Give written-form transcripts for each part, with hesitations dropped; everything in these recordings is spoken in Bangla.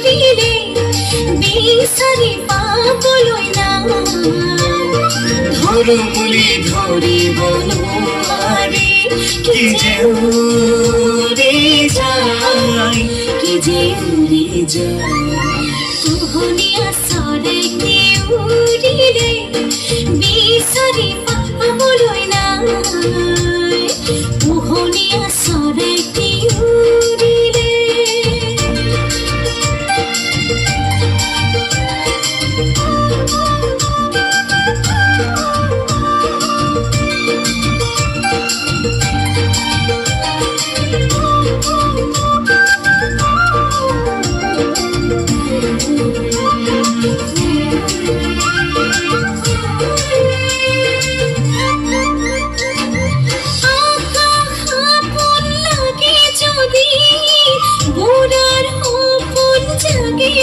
উড়িলে বিচাৰি পাবলৈ নাই ধৰো বুলি ধৰিব নোৱাৰি কি যে উৰি যায় কি যে উৰি যায় পোহনীয়া চৰাইটি উৰিলে বিচাৰি পাবলৈ নাই পোহনীয়া চৰাইটি উৰিলে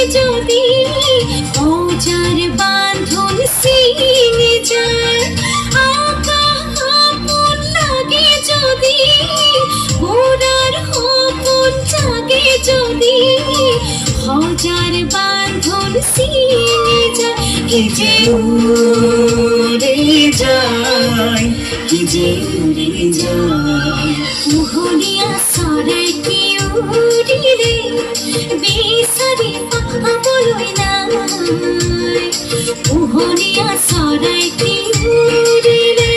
যদি ওজার বাঁধন ছিঁড়ে যায় আপন লাগে যদি ওরার হপন জাগে যদি হাজার বাঁধন ছিঁড়ে যায় কি যে উড়ে যায় কি যে উড়ে যায় পোহনীয়া চৰাইটি উৰিলে বিচাৰি পাবলৈ নাই পোহনীয়া চৰাইটি উৰিলে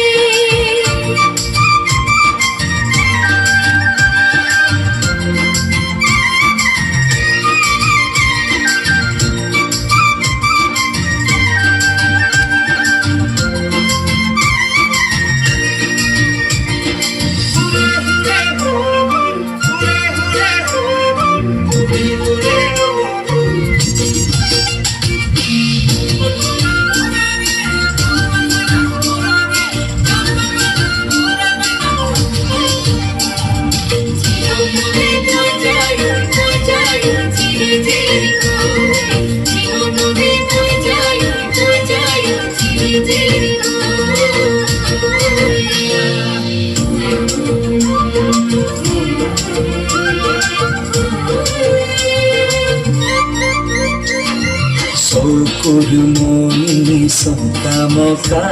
চকুৰ মণি চকামকা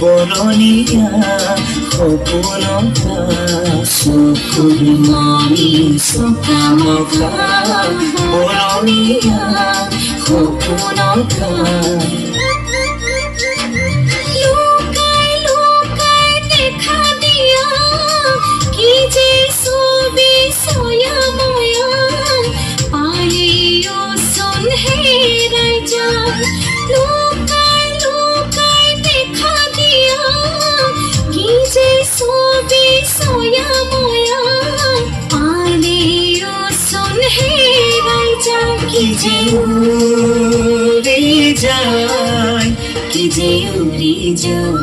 বৰণীয়া সপোনকা চকুৰ মণি চকামকা বৰণীয়া সপোনকা লুকাই লুকাই দেখা দিয়া কি যে ছবি ছয়াময়া পায়েও চোন হেৰাই যায় লুকাই লুকাই দেখা দিয়া কি যে ছবি ছয়াময়া পায়েও চোন হেৰাই যায় কি যে উৰি যায় কি যে উৰি যায়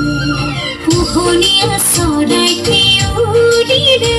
পোহনীয়া চৰাইটি উৰিলে